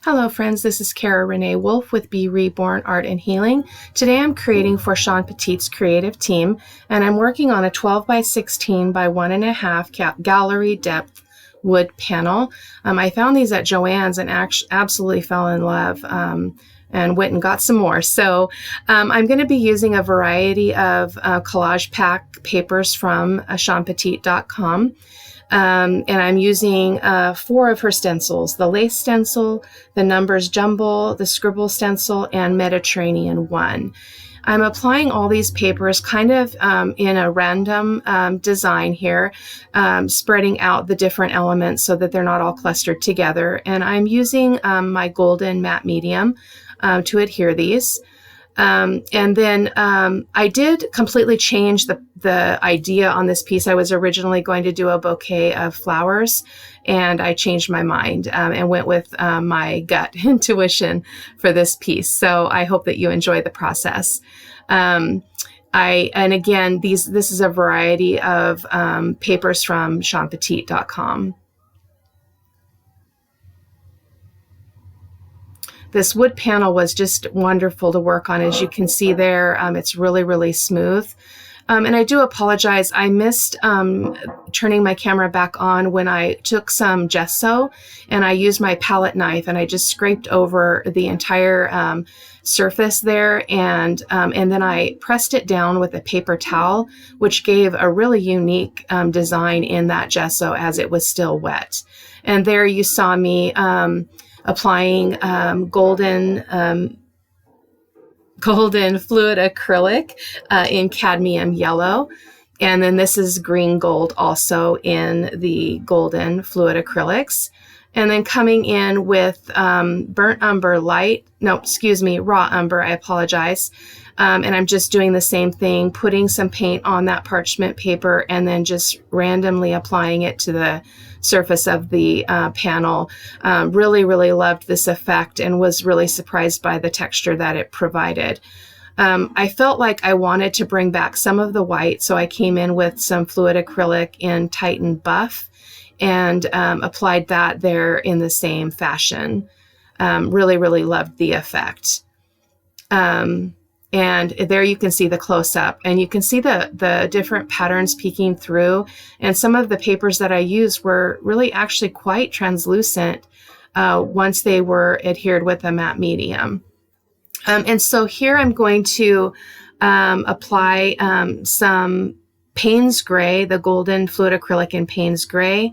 Hello friends, this is Cara-Renee Wolf with B.Reborn Art and Healing. Today I'm creating for Sean Petit's creative team, and I'm working on a 12 by 16 by 1.5 gallery depth wood panel. I found these at Joann's and absolutely fell in love and went and got some more. So I'm going to be using a variety of collage pack papers from SeanPetit.com. And I'm using 4 of her stencils: the lace stencil, the numbers jumble, the scribble stencil, and Mediterranean 1. I'm applying all these papers kind of in a random design here, spreading out the different elements so that they're not all clustered together. And I'm using my golden matte medium to adhere these. And then I did completely change the idea on this piece. I was originally going to do a bouquet of flowers, and I changed my mind and went with my gut intuition for this piece. So I hope that you enjoy the process. And again, this is a variety of papers from SeanPetit.com. This wood panel was just wonderful to work on. As you can see there, it's really, really smooth. And I do apologize. I missed turning my camera back on when I took some gesso and I used my palette knife and I just scraped over the entire surface there, and then I pressed it down with a paper towel, which gave a really unique design in that gesso as it was still wet. And there you saw me applying golden fluid acrylic in cadmium yellow. And then this is green gold also in the golden fluid acrylics. And then coming in with burnt umber raw umber, I apologize. And I'm just doing the same thing, putting some paint on that parchment paper and then just randomly applying it to the surface of the panel. Really, really loved this effect and was really surprised by the texture that it provided. I felt like I wanted to bring back some of the white, so I came in with some fluid acrylic in Titan Buff and applied that there in the same fashion. Really, really loved the effect. And there you can see the close-up, and you can see the different patterns peeking through. And some of the papers that I used were really actually quite translucent once they were adhered with a matte medium. And so here I'm going to apply some Payne's Gray, the golden fluid acrylic in Payne's Gray,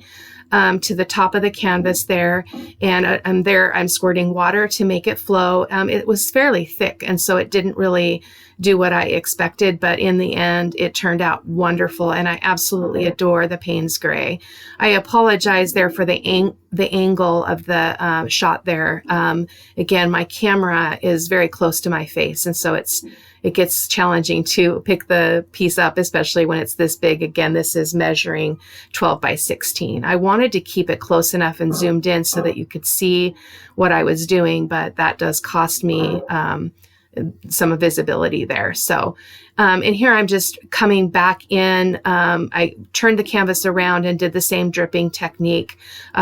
to the top of the canvas there, and there I'm squirting water to make it flow. It was fairly thick, and so it didn't really do what I expected, but in the end it turned out wonderful, and I absolutely adore the Payne's Gray. I apologize there for the angle of the shot there. Again, my camera is very close to my face, and so it gets challenging to pick the piece up, especially when it's this big. Again, this is measuring 12 by 16. I wanted to keep it close enough and zoomed in so that you could see what I was doing, but that does cost me some visibility there. So, and here I'm just coming back in. I turned the canvas around and did the same dripping technique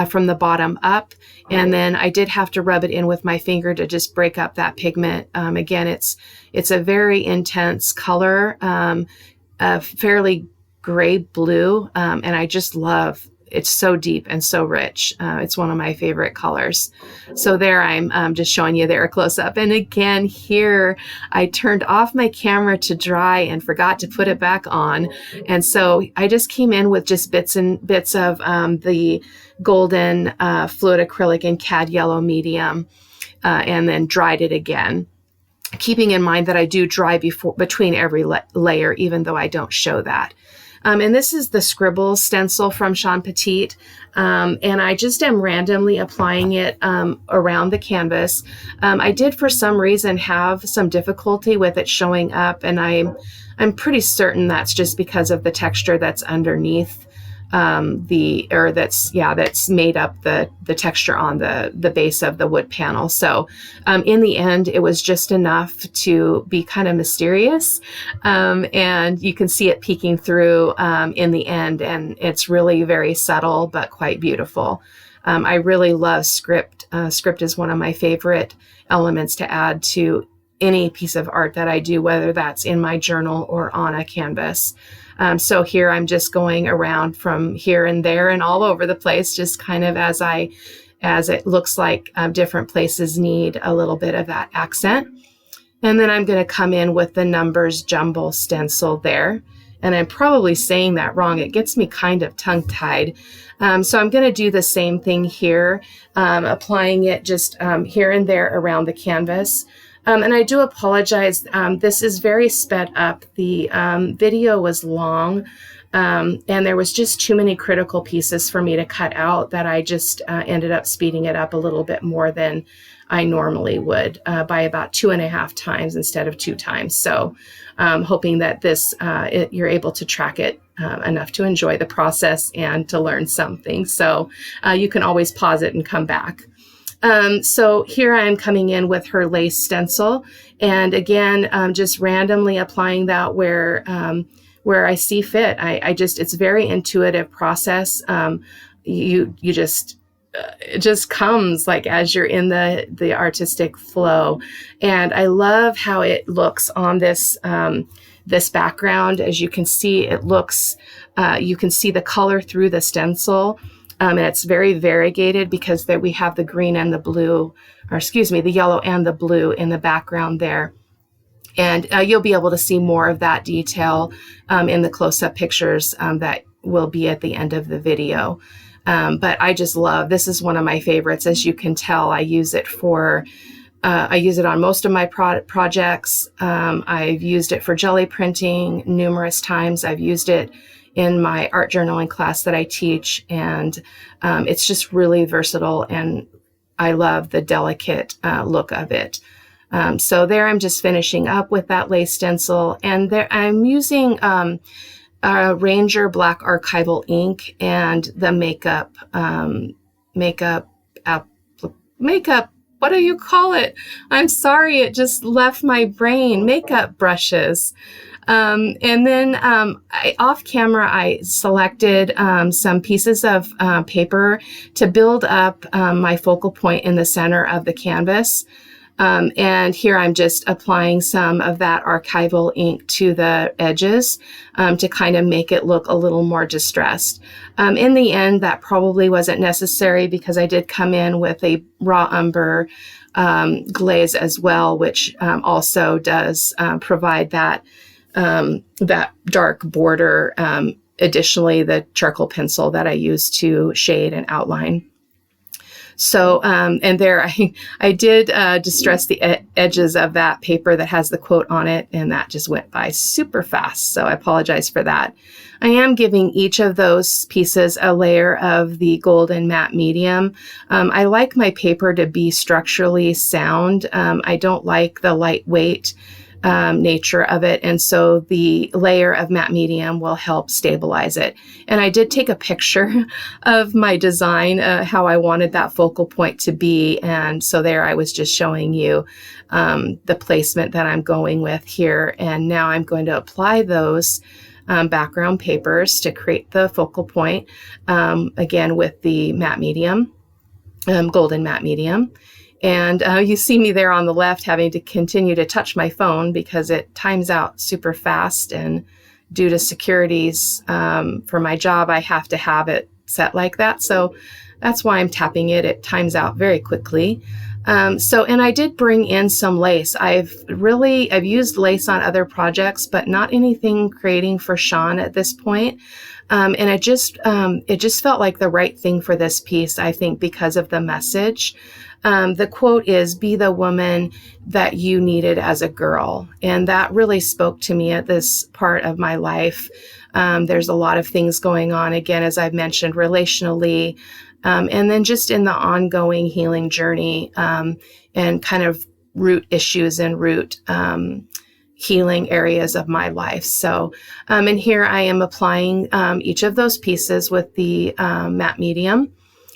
from the bottom up. And then I did have to rub it in with my finger to just break up that pigment. Again, it's a very intense color, a fairly gray blue, and I just love. It's so deep and so rich. It's one of my favorite colors. So there I'm just showing you there a close-up. And again, here I turned off my camera to dry and forgot to put it back on. And so I just came in with just bits of the golden fluid acrylic in cad yellow medium and then dried it again, keeping in mind that I do dry between every layer, even though I don't show that. And this is the scribble stencil from Sean Petit. And I just am randomly applying it around the canvas. I did, for some reason, have some difficulty with it showing up, and I'm pretty certain that's just because of the texture that's underneath that's made up the texture on the base of the wood panel. So in the end, it was just enough to be kind of mysterious. And you can see it peeking through in the end, and it's really very subtle, but quite beautiful. I really love script. Script is one of my favorite elements to add to any piece of art that I do, whether that's in my journal or on a canvas. So here I'm just going around from here and there and all over the place, just kind of as it looks like different places need a little bit of that accent. And then I'm going to come in with the numbers jumble stencil there. And I'm probably saying that wrong. It gets me kind of tongue-tied. So I'm going to do the same thing here, applying it just here and there around the canvas. And I do apologize. This is very sped up. The video was long, and there was just too many critical pieces for me to cut out that I just ended up speeding it up a little bit more than I normally would, by about 2.5 times instead of 2 times. So hoping that you're able to track it enough to enjoy the process and to learn something. So you can always pause it and come back. So here I am coming in with her lace stencil, and again, just randomly applying that where I see fit. It's a very intuitive process. It just comes like as you're in the artistic flow. And I love how it looks on this background. As you can see, it looks, you can see the color through the stencil. And it's very variegated because we have the green and the blue, the yellow and the blue in the background there. And you'll be able to see more of that detail in the close-up pictures that will be at the end of the video. But I just love, this is one of my favorites. As you can tell, I use it on most of my projects. I've used it for jelly printing numerous times. I've used it in my art journaling class that I teach, and it's just really versatile, and I love the delicate look of it. So there I'm just finishing up with that lace stencil, and there I'm using Ranger Black Archival ink and the makeup, what do you call it? I'm sorry, it just left my brain. Makeup brushes. And then off camera, I selected some pieces of paper to build up my focal point in the center of the canvas. And here I'm just applying some of that archival ink to the edges to kind of make it look a little more distressed. In the end, that probably wasn't necessary because I did come in with a raw umber glaze as well, which also does provide that dark border. Additionally, the charcoal pencil that I use to shade and outline. So, and there I did distress the edges of that paper that has the quote on it, and that just went by super fast. So I apologize for that. I am giving each of those pieces a layer of the golden matte medium. I like my paper to be structurally sound. I don't like the lightweight nature of it. And so the layer of matte medium will help stabilize it. And I did take a picture of my design, how I wanted that focal point to be. And so there I was just showing you the placement that I'm going with here. And now I'm going to apply those background papers to create the focal point, again with the matte medium, golden matte medium. And you see me there on the left having to continue to touch my phone because it times out super fast. And due to securities for my job, I have to have it set like that. So that's why I'm tapping it. It times out very quickly. And I did bring in some lace. I've used lace on other projects, but not anything creating for Sean at this point. And it just felt like the right thing for this piece, I think, because of the message. The quote is, "Be the woman that you needed as a girl." And that really spoke to me at this part of my life. There's a lot of things going on, again, as I've mentioned, relationally, and then just in the ongoing healing journey, and kind of root issues and root healing areas of my life. So, and here I am applying each of those pieces with the matte medium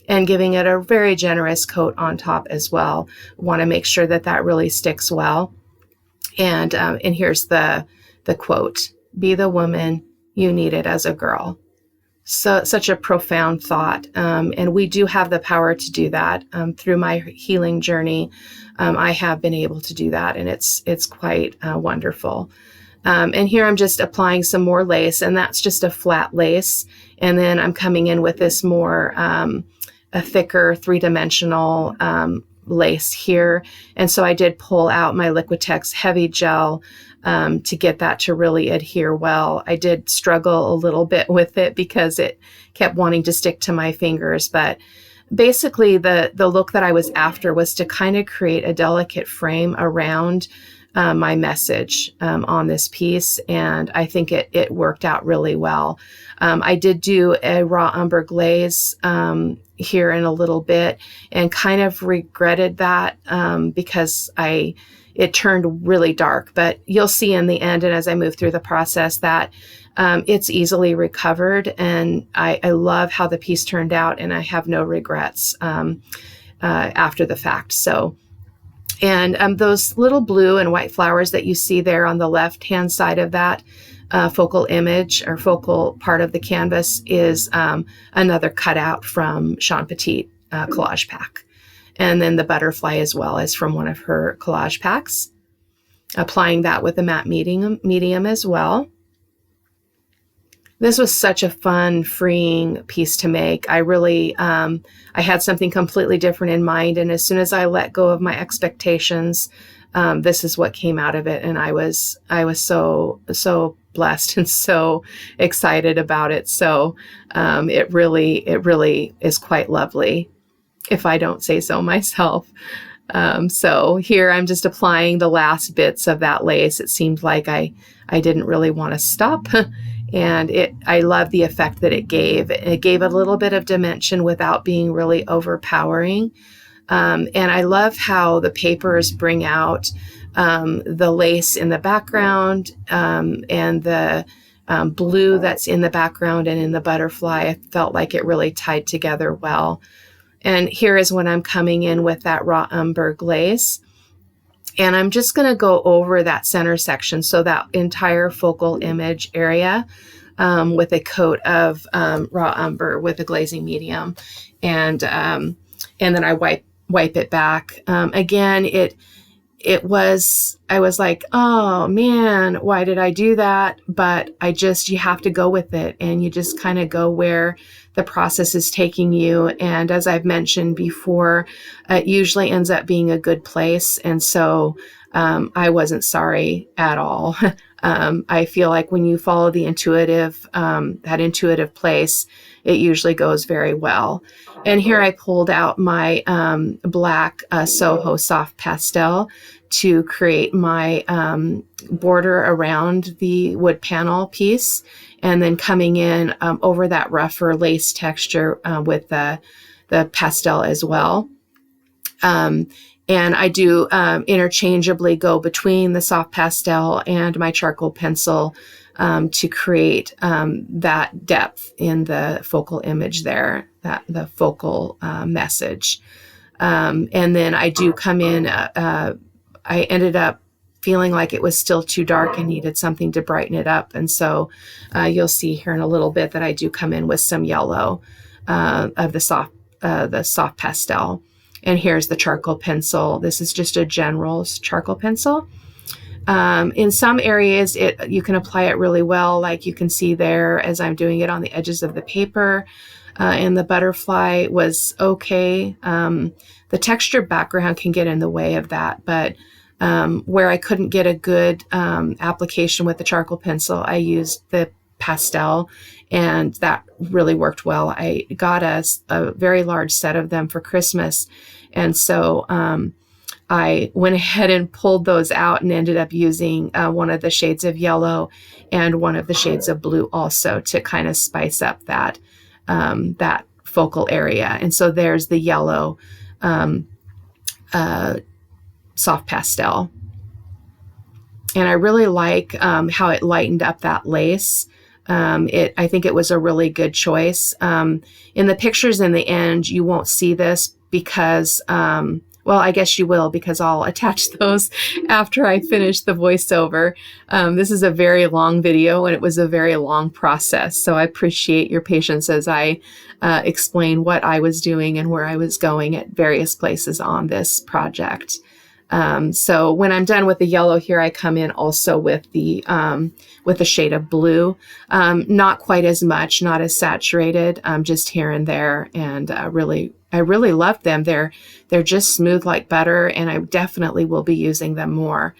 and giving it a very generous coat on top as well. Want to make sure that that really sticks well. And here's the quote, "Be the woman you needed as a girl." such a profound thought. And we do have the power to do that. Through my healing journey, I have been able to do that, and it's quite wonderful. And here I'm just applying some more lace, and that's just a flat lace. And then I'm coming in with this more, a thicker 3-dimensional lace here. And so I did pull out my Liquitex heavy gel to get that to really adhere well. I did struggle a little bit with it because it kept wanting to stick to my fingers, but basically the look that I was after was to kind of create a delicate frame around my message on this piece, and I think it worked out really well. I did do a raw umber glaze here in a little bit, and kind of regretted that because it turned really dark, but you'll see in the end, and as I move through the process, that it's easily recovered, and I love how the piece turned out, and I have no regrets after the fact. So, and those little blue and white flowers that you see there on the left-hand side of that focal image or focal part of the canvas is another cutout from Sean Petit collage pack. And then the butterfly as well is from one of her collage packs. Applying that with a matte medium as well. This was such a fun, freeing piece to make. I really, I had something completely different in mind. And as soon as I let go of my expectations, this is what came out of it. And I was so blessed and so excited about it. So it really is quite lovely, if I don't say so myself. So here I'm just applying the last bits of that lace. It seemed like I didn't really want to stop. And I love the effect that it gave. It gave a little bit of dimension without being really overpowering. And I love how the papers bring out the lace in the background and the blue that's in the background and in the butterfly. I felt like it really tied together well. And here is when I'm coming in with that raw umber glaze. And I'm just going to go over that center section, so that entire focal image area with a coat of raw umber with a glazing medium. And then I wipe it back. Again, I was like, oh man, why did I do that? But you have to go with it, and you just kind of go where the process is taking you. And as I've mentioned before, it usually ends up being a good place. And so I wasn't sorry at all. I feel like when you follow the that intuitive place, it usually goes very well. And here I pulled out my black Soho soft pastel to create my border around the wood panel piece, and then coming in over that rougher lace texture with the pastel as well. And I do interchangeably go between the soft pastel and my charcoal pencil to create that depth in the focal image there, the focal message. And then I do come in, I ended up feeling like it was still too dark and needed something to brighten it up. And so you'll see here in a little bit that I do come in with some yellow of the soft pastel. And here's the charcoal pencil. This is just a general charcoal pencil. In some areas, you can apply it really well, like you can see there as I'm doing it on the edges of the paper. And the butterfly was okay. The texture background can get in the way of that, but where I couldn't get a good application with the charcoal pencil, I used the pastel, and that really worked well. I got a very large set of them for Christmas, and so I went ahead and pulled those out and ended up using one of the shades of yellow and one of the shades of blue also to kind of spice up that focal area. And so there's the yellow soft pastel. And I really like how it lightened up that lace. I think it was a really good choice. In the pictures in the end, you won't see this because, well, I guess you will, because I'll attach those after I finish the voiceover. This is a very long video, and it was a very long process. So I appreciate your patience as I explain what I was doing and where I was going at various places on this project. So when I'm done with the yellow here, I come in also with the shade of blue. Not quite as much, not as saturated, just here and there. And I really love them. They're just smooth like butter, and I definitely will be using them more.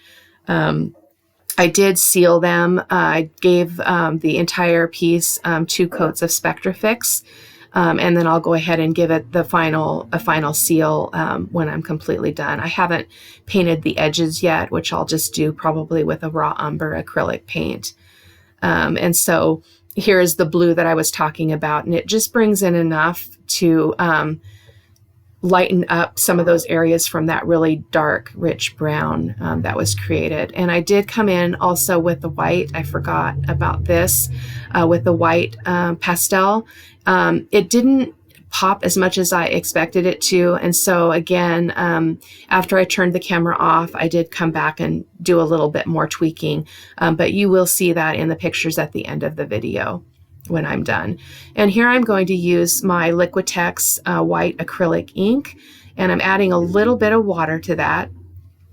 I did seal them. I gave the entire piece 2 coats of Spectrafix. And then I'll go ahead and give it a final seal when I'm completely done. I haven't painted the edges yet, which I'll just do probably with a raw umber acrylic paint. And so here's the blue that I was talking about, and it just brings in enough to lighten up some of those areas from that really dark, rich brown that was created. And I did come in also with the white. I forgot about this, with the white pastel. It didn't pop as much as I expected it to. And so again, after I turned the camera off, I did come back and do a little bit more tweaking. But you will see that in the pictures at the end of the video when I'm done. And here I'm going to use my Liquitex white acrylic ink, and I'm adding a little bit of water to that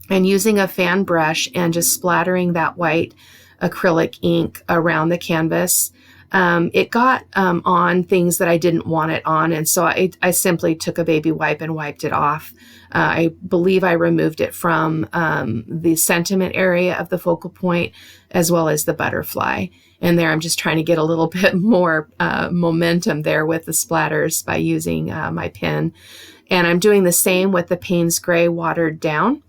and using a fan brush and just splattering that white acrylic ink around the canvas. It got on things that I didn't want it on, and so I simply took a baby wipe and wiped it off. I believe I removed it from the sentiment area of the focal point as well as the butterfly. And there I'm just trying to get a little bit more momentum there with the splatters by using my pen. And I'm doing the same with the Payne's Gray watered down,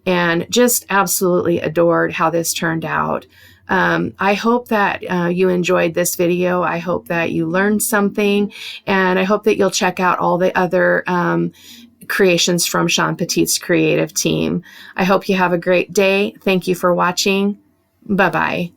and just absolutely adored how this turned out. I hope that you enjoyed this video. I hope that you learned something, and I hope that you'll check out all the other creations from Sean Petit's creative team. I hope you have a great day. Thank you for watching. Bye-bye.